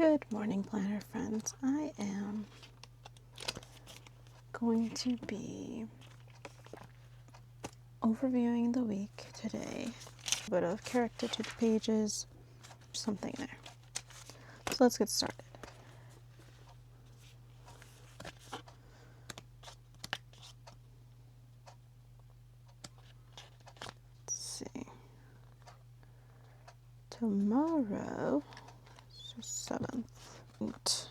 Good morning, planner friends. I am going to be overviewing the week today. A bit of character to the pages, something there. So let's get started. Let's see. Tomorrow is the 7th.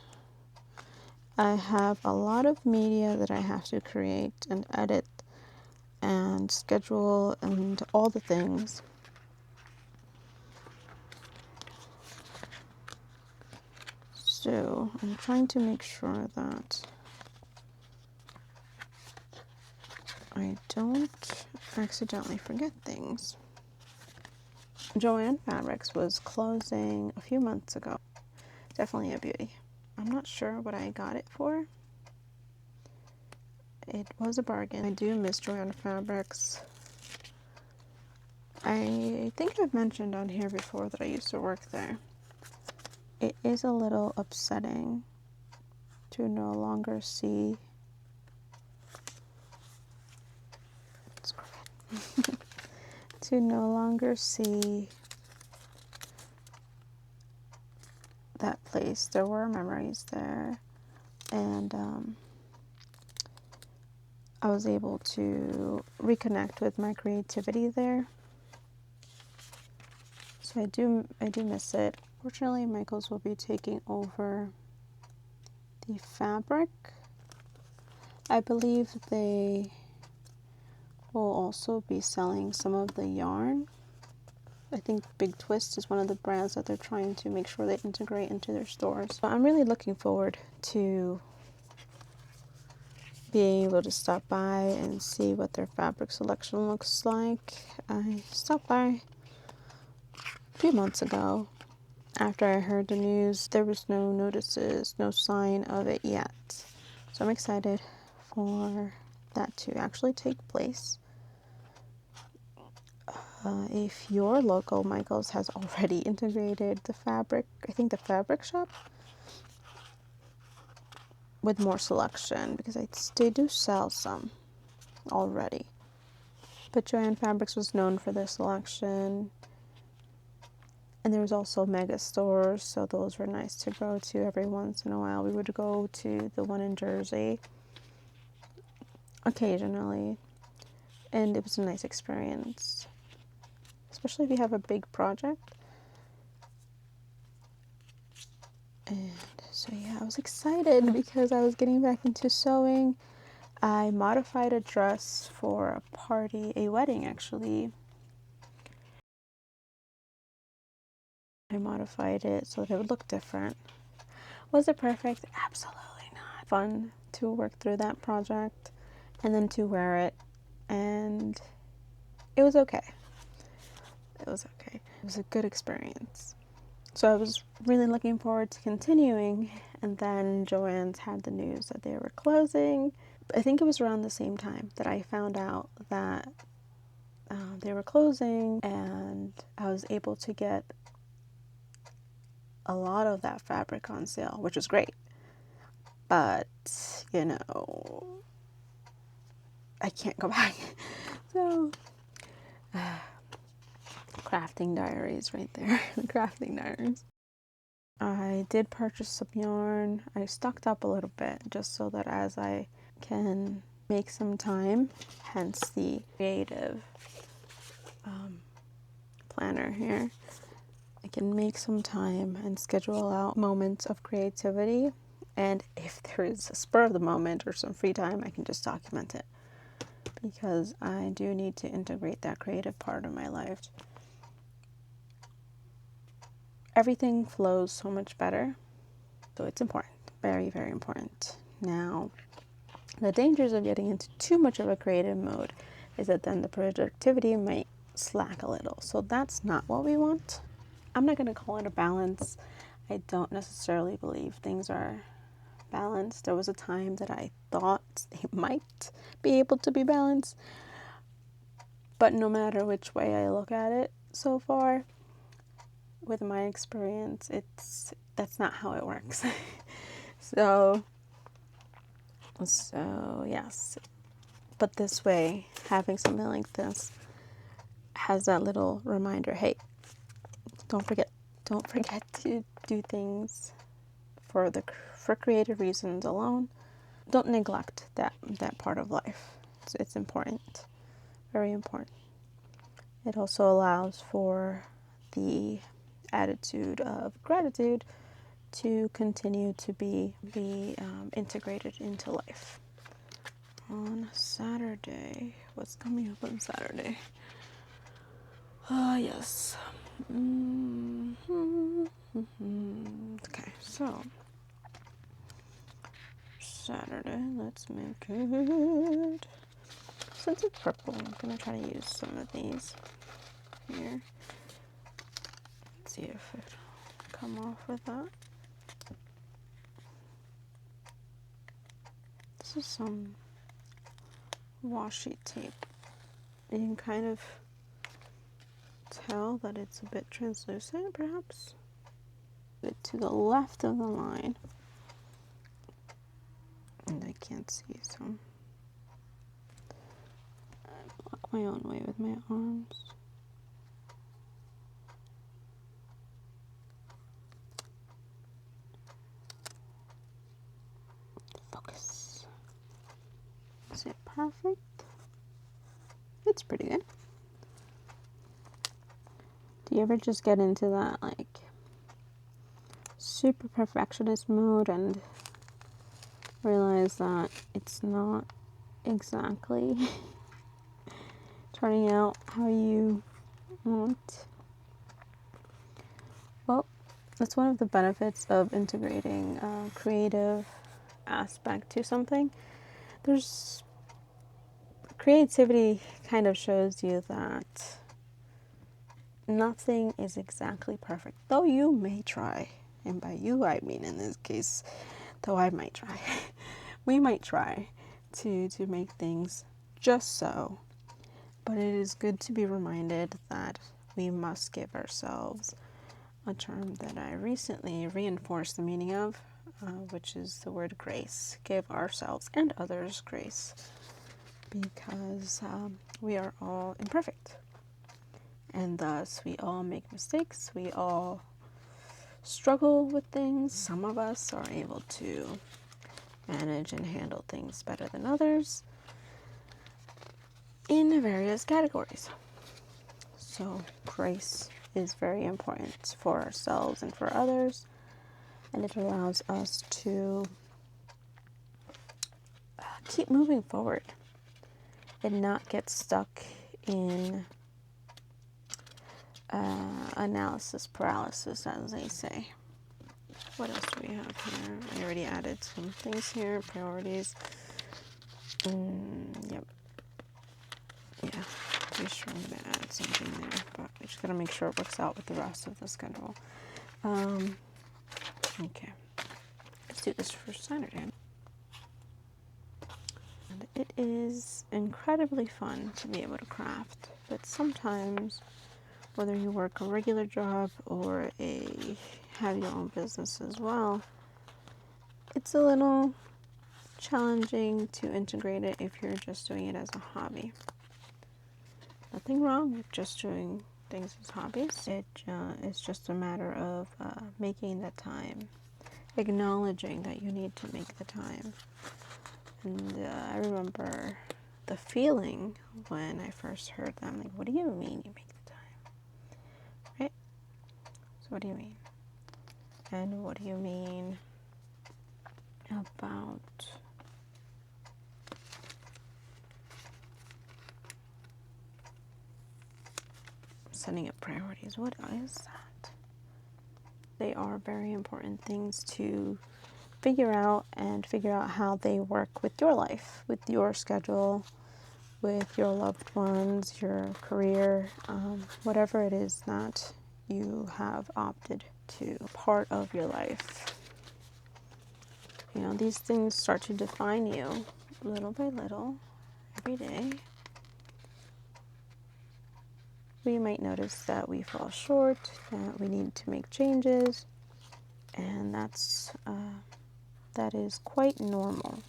I have a lot of media that I have to create and edit and schedule and all the things. So I'm trying to make sure that I don't accidentally forget things. Joann Fabrics was closing a few months ago. Definitely a beauty. I'm not sure what I got it for. It was a bargain. I do miss Joann Fabrics. I think I've mentioned on here before that I used to work there. It is a little upsetting to no longer see to no longer see that place. There were memories there, and I was able to reconnect with my creativity there. So I do miss it. Fortunately, Michaels will be taking over the fabric. I believe they will also be selling some of the yarn. I think Big Twist is one of the brands that they're trying to make sure they integrate into their stores. So I'm really looking forward to being able to stop by and see what their fabric selection looks like. I stopped by a few months ago. After I heard the news, there was no notices, no sign of it yet. So I'm excited for that to actually take place. If your local Michaels has already integrated the fabric, I think the fabric shop, with more selection, because they do sell some already. But Joann Fabrics was known for their selection. And there was also mega stores, so those were nice to go to every once in a while. We would go to the one in Jersey occasionally, and it was a nice experience, especially if you have a big project. And so yeah, I was excited because I was getting back into sewing. I modified a dress for a party, a wedding actually. I modified it so that it would look different. Was it perfect? Absolutely not. Fun to work through that project and then to wear it, and it was okay. It was okay. It was a good experience. So I was really looking forward to continuing, and then Joann's had the news that they were closing. I think it was around the same time that I found out that they were closing, and I was able to get a lot of that fabric on sale, which was great. But, you know, I can't go back. So, crafting diaries right there. Crafting diaries. I did purchase some yarn. I stocked up a little bit just so that as I can make some time, hence the creative planner here. I can make some time and schedule out moments of creativity, and if there is a spur of the moment or some free time, I can just document it, because I do need to integrate that creative part of my life. Everything flows so much better, so it's important, very, very important. Now, the dangers of getting into too much of a creative mode is that then the productivity might slack a little, so that's not what we want. I'm not going to call it a balance. I don't necessarily believe things are balanced. There was a time that I thought they might be able to be balanced, but no matter which way I look at it so far, with my experience, that's not how it works. So yes, but this way, having something like this has that little reminder, hey, don't forget to do things for creative reasons alone. Don't neglect that part of life. It's important, very important. It also allows for the attitude of gratitude to continue to be integrated into life. On Saturday, what's coming up on Saturday? Yes. Okay, so Saturday, let's make it. Since it's purple, I'm gonna try to use some of these here. Let's see if it come off with that. This is some washi tape. You can kind of tell that it's a bit translucent, perhaps. To the left of the line, and I can't see, so I block my own way with my arms. Focus. Is it perfect? It's pretty good. Do you ever just get into that like super perfectionist mode and realize that it's not exactly turning out how you want? Well, that's one of the benefits of integrating a creative aspect to something. There's creativity kind of shows you that nothing is exactly perfect, though you may try. And by you, I mean in this case, though I might try. We might try to make things just so. But it is good to be reminded that we must give ourselves a term that I recently reinforced the meaning of, which is the word grace. Give ourselves and others grace, because we are all imperfect. And thus, we all make mistakes. We all struggle with things. Some of us are able to manage and handle things better than others in various categories. So grace is very important for ourselves and for others, and it allows us to keep moving forward and not get stuck in analysis paralysis, as they say. What else do we have here? I already added some things here. Priorities. Yep. Yeah, pretty sure I'm going to add something there, but I just got to make sure it works out with the rest of the schedule. Okay. Let's do this for Saturday. And it is incredibly fun to be able to craft, but sometimes, whether you work a regular job or have your own business as well, it's a little challenging to integrate it if you're just doing it as a hobby. Nothing wrong with just doing things as hobbies. It's just a matter of making the time, acknowledging that you need to make the time. And I remember the feeling when I first heard them, like, what do you mean you make the time? Right? So what do you mean? And what do you mean about setting up priorities? What is that? They are very important things to figure out how they work with your life, with your schedule, with your loved ones, your career, whatever it is that you have opted to part of your life. You know, these things start to define you little by little, every day. we might notice that we fall short, that we need to make changes, and that is quite normal.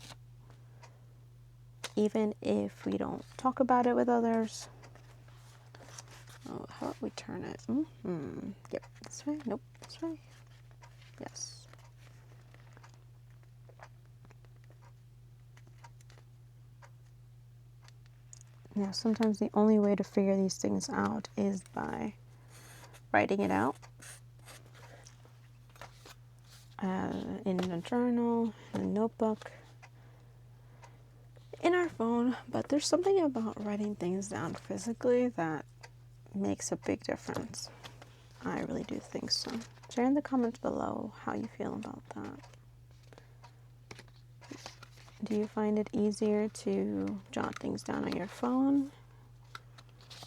Even if we don't talk about it with others. Oh, how about we turn it? Yep, this way. Nope, this way. Yes. Yeah, sometimes the only way to figure these things out is by writing it out in a journal, in a notebook, in our phone. But there's something about writing things down physically that makes a big difference. I really do think so. Share in the comments below how you feel about that. Do you find it easier to jot things down on your phone?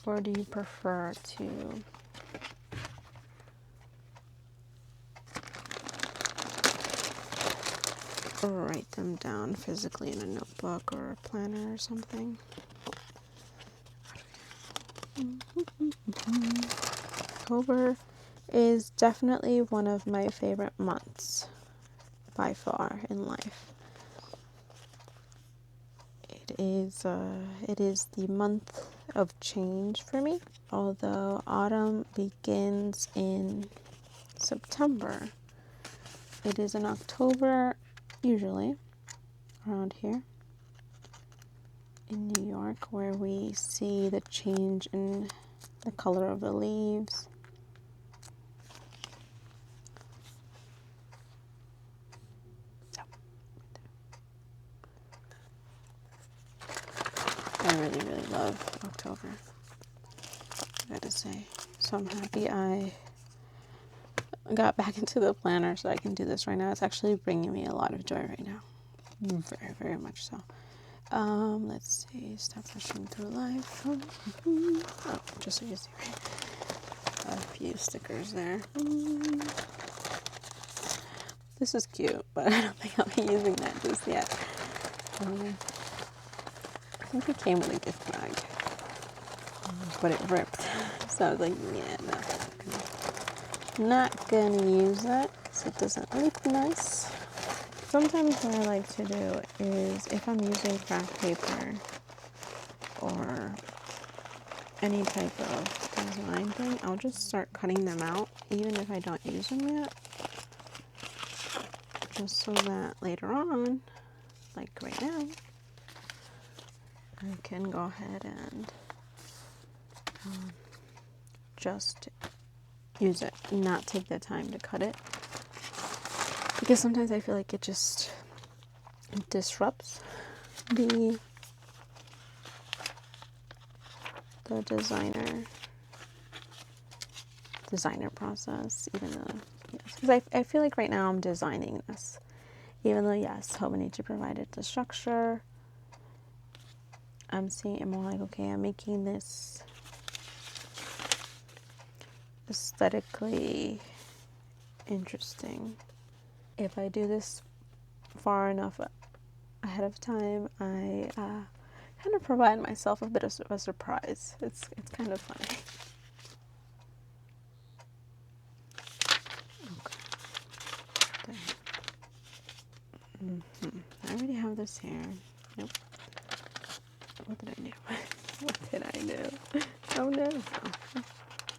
Or do you prefer to write them down physically in a notebook or a planner or something? October is definitely one of my favorite months by far in life. It is the month of change for me. Although autumn begins in September, it is in October, usually, around here in New York, where we see the change in the color of the leaves. I really, really love October, I gotta say. So I'm happy I got back into the planner so I can do this right now. It's actually bringing me a lot of joy right now. Very, very much so. Let's see. Stop rushing through life. Oh, just so you see, right? A few stickers there. This is cute, but I don't think I'll be using that just yet. I think it came with a gift bag, but it ripped. So I was like, yeah, no. Not gonna use that because it doesn't look nice. Sometimes what I like to do is if I'm using craft paper or any type of design thing, I'll just start cutting them out even if I don't use them yet. Just so that later on, like right now, I can go ahead and just use it, not take the time to cut it. Because sometimes I feel like it just disrupts the designer process, even though, yes, because I feel like right now I'm designing this. Even though, yes, Hobonichi provided the structure, I'm seeing it more like, okay, I'm making this aesthetically interesting. If I do this far enough ahead of time, I kind of provide myself a bit of a surprise. It's kind of funny. Okay. I already have this here. Nope. What did I do? What did I do? Oh no.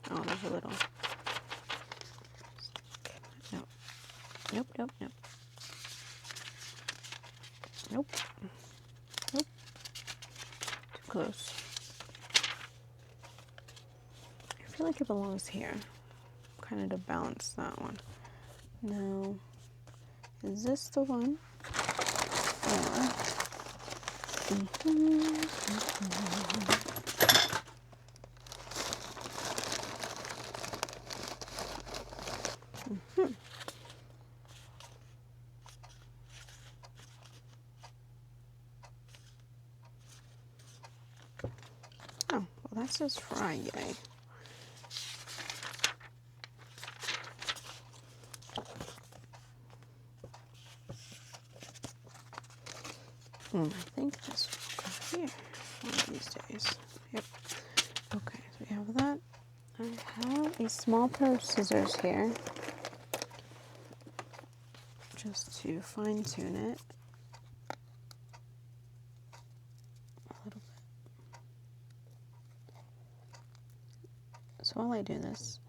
Oh, there's a little. Nope. Nope, nope, nope. Nope. Nope. Too close. I feel like it belongs here. Kind of to balance that one. No. Is this the one? Or... Oh, well, that says Friday. I think this will go here one of these days. Yep. Okay, so we have that. I have a small pair of scissors here just to fine tune it a little bit. So while I do this,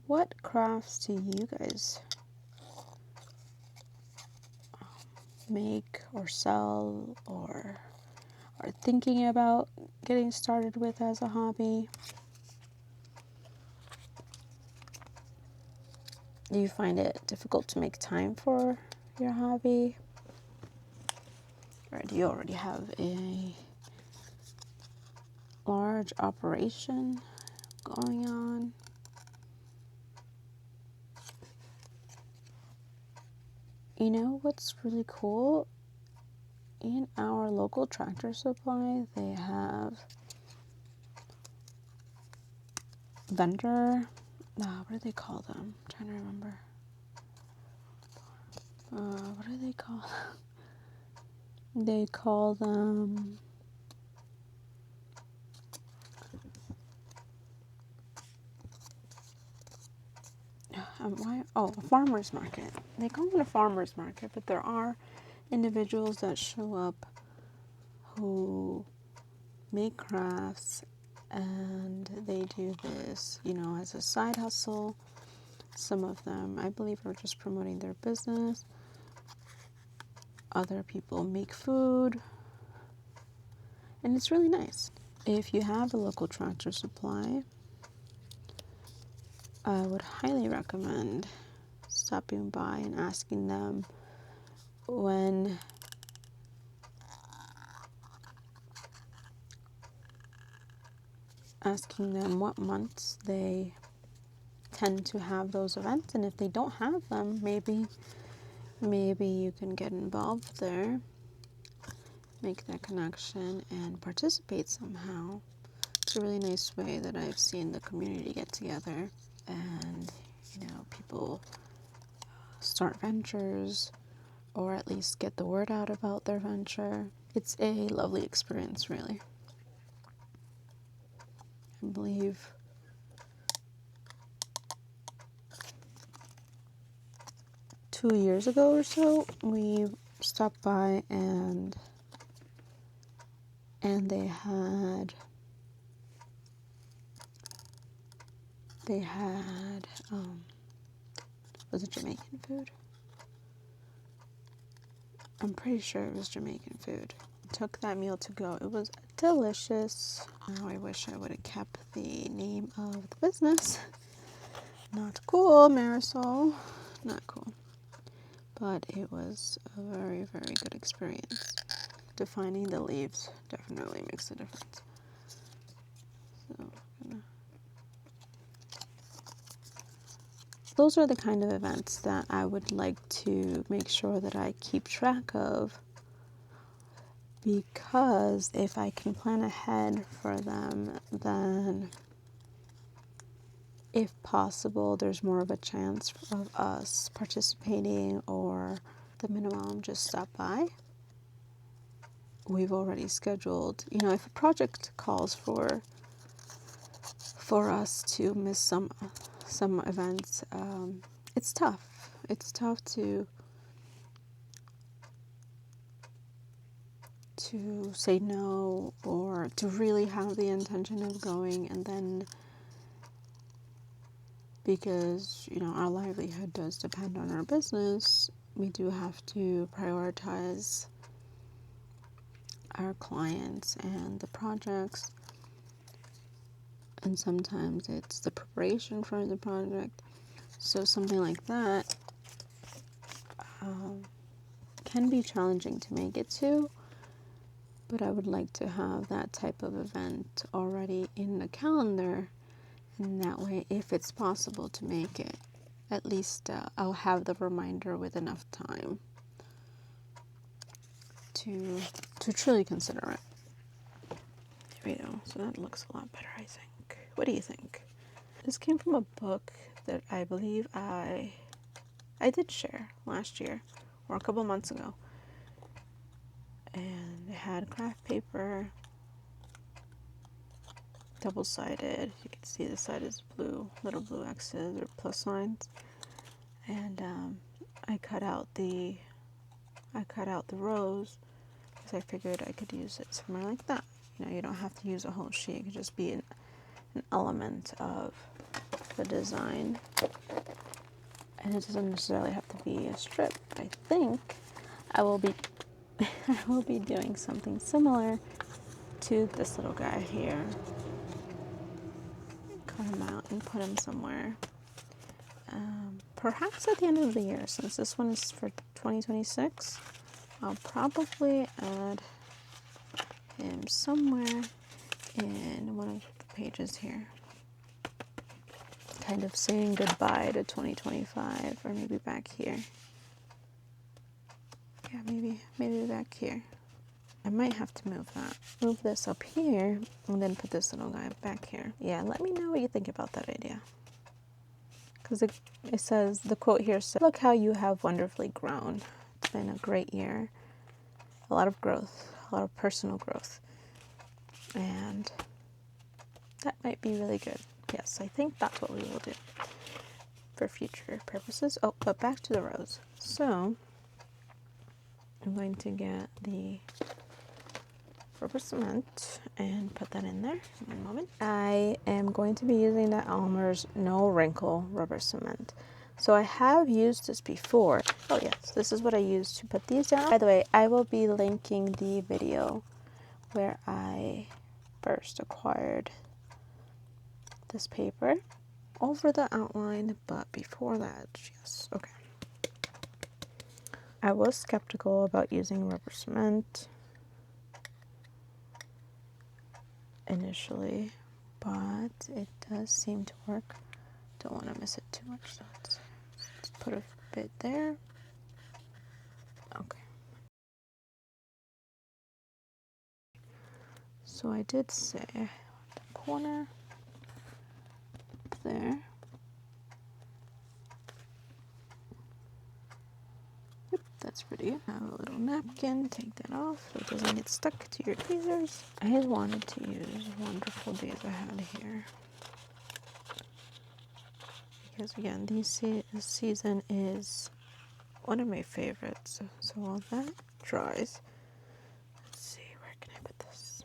what crafts do you guys make or sell or are thinking about getting started with as a hobby? Do you find it difficult to make time for your hobby? Or do you already have a large operation going on? You know what's really cool? In our local Tractor Supply, they have vendor, what do they call them? I'm trying to remember. What do they call them? They call them a farmer's market. They call it a farmer's market, but there are individuals that show up who make crafts and they do this, as a side hustle. Some of them, I believe, are just promoting their business. Other people make food, and it's really nice. If you have a local Tractor Supply, I would highly recommend stopping by and asking them what months they tend to have those events, and if they don't have them, maybe you can get involved there, make that connection, and participate somehow. It's a really nice way that I've seen the community get together and, people start ventures or at least get the word out about their venture. It's a lovely experience, really. I believe two years ago or so, we stopped by and they had was it Jamaican food? I'm pretty sure it was Jamaican food. Took that meal to go. It was delicious. Now I wish I would have kept the name of the business. Not cool, Marisol. Not cool. But it was a very, very good experience. Defining the leaves definitely makes a difference. So, those are the kind of events that I would like to make sure that I keep track of, because if I can plan ahead for them, then if possible, there's more of a chance of us participating, or the minimum, just stop by. We've already scheduled, if a project calls for us to miss some events, it's tough. It's tough to say no, or to really have the intention of going, and then because our livelihood does depend on our business, we do have to prioritize our clients and the projects, and sometimes it's the preparation for the project. So something like that can be challenging to make it to, but I would like to have that type of event already in the calendar, and that way, if it's possible to make it, at least I'll have the reminder with enough time to truly consider it. There we go. So that looks a lot better, I think. What do you think? This came from a book that I believe I did share last year or a couple months ago. And it had craft paper double-sided. You can see the side is blue, little blue X's or plus signs. And I cut out the rows because I figured I could use it somewhere like that. You know, you don't have to use a whole sheet. It could just be an element of the design. And it doesn't necessarily have to be a strip. I think I will be I will be doing something similar to this little guy here. Cut him out and put him somewhere. Perhaps at the end of the year, since this one is for 2026, I'll probably add him somewhere in one of the pages here. Kind of saying goodbye to 2025, or maybe back here. Yeah, maybe back here. I might have to move this up here, and then put this little guy back here. Yeah, let me know what you think about that idea. Because it says, the quote here says, "Look how you have wonderfully grown." It's been a great year. A lot of growth, a lot of personal growth. And that might be really good. Yes, I think that's what we will do for future purposes. Oh, but back to the rows. So I'm going to get the rubber cement and put that in there. One moment. I am going to be using the Elmer's No Wrinkle rubber cement. So I have used this before. Oh yes, this is what I used to put these down. By the way, I will be linking the video where I first acquired this paper over the outline, but before that, yes, okay. I was skeptical about using rubber cement initially, but it does seem to work. Don't want to miss it too much, so let's put a bit there. Okay. So I did say the corner there. Yep, that's pretty good. Have a little napkin, take that off so it doesn't get stuck to your tweezers. I just wanted to use Wonderful Days Ahead here. Because again, this season is one of my favorites. So while that dries, let's see, where can I put this?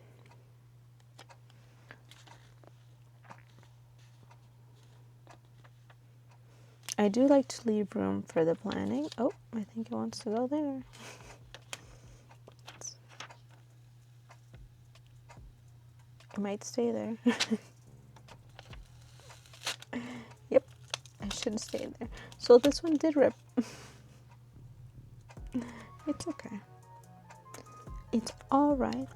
I do like to leave room for the planning. Oh, I think it wants to go there. It might stay there. Yep, I should stay there. So this one did rip. It's okay. It's all right.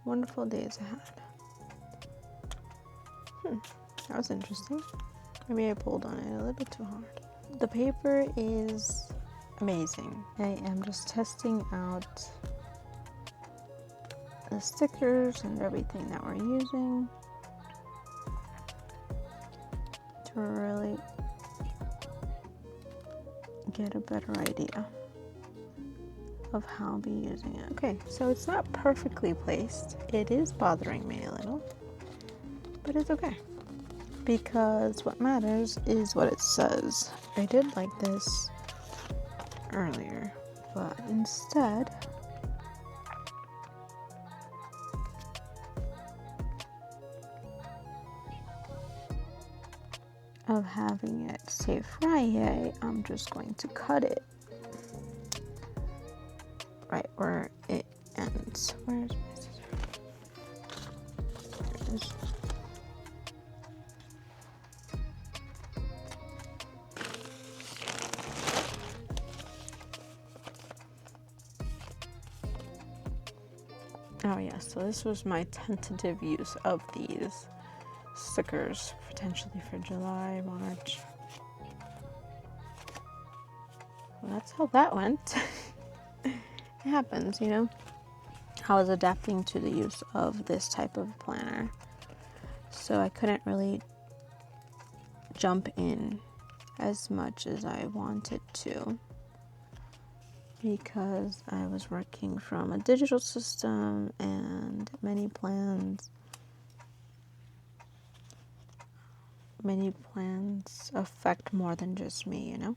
Wonderful Days Ahead. That was interesting. Maybe I pulled on it a little bit too hard. The paper is amazing. I am just testing out the stickers and everything that we're using to really get a better idea of how I'll be using it. Okay, so it's not perfectly placed. It is bothering me a little, but it's okay. Because what matters is what it says. I did like this earlier, but instead of having it say Friday, I'm just going to cut it right where it ends. Where's my scissors? There it is. Oh yeah, so this was my tentative use of these stickers, potentially for July, March. Well, that's how that went. It happens, you know. I was adapting to the use of this type of planner, so I couldn't really jump in as much as I wanted to, because I was working from a digital system and many plans many plans affect more than just me, you know?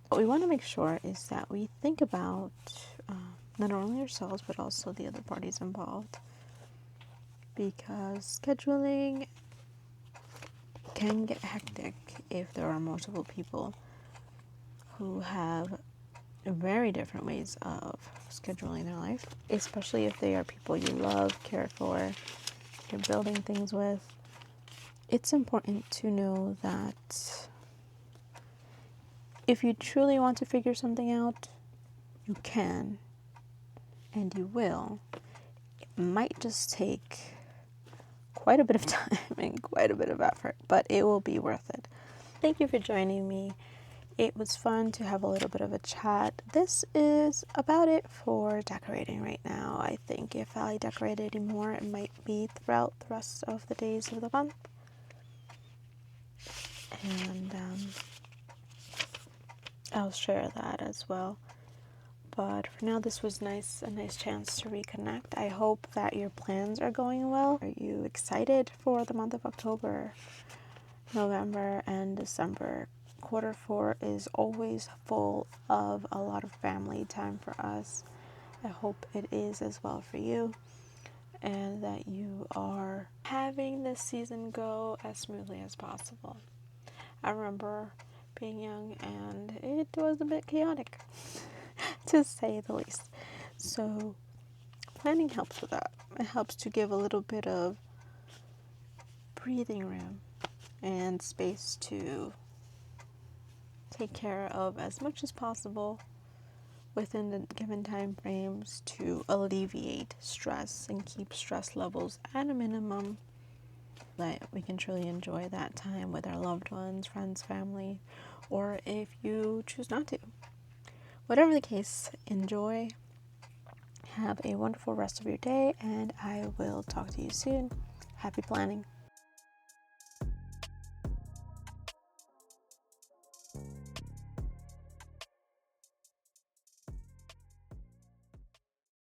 What we want to make sure is that we think about not only ourselves but also the other parties involved, because scheduling can get hectic if there are multiple people who have very different ways of scheduling their life, especially if they are people you love, care for, you're building things with. It's important to know that if you truly want to figure something out, you can and you will. It might just take quite a bit of time and quite a bit of effort, but it will be worth it. Thank you for joining me. It was fun to have a little bit of a chat. This is about it for decorating right now. I think if I decorated any more, it might be throughout the rest of the days of the month. And I'll share that as well. But for now, this was a nice chance to reconnect. I hope that your plans are going well. Are you excited for the month of October, November, and December? Quarter 4 is always full of a lot of family time for us. I hope it is as well for you, and that you are having this season go as smoothly as possible. I remember being young and it was a bit chaotic, to say the least. So planning helps with that. It helps to give a little bit of breathing room and space to take care of as much as possible within the given time frames to alleviate stress and keep stress levels at a minimum, that we can truly enjoy that time with our loved ones, friends, family, or if you choose not to. Whatever the case, enjoy. Have a wonderful rest of your day, and I will talk to you soon. Happy planning.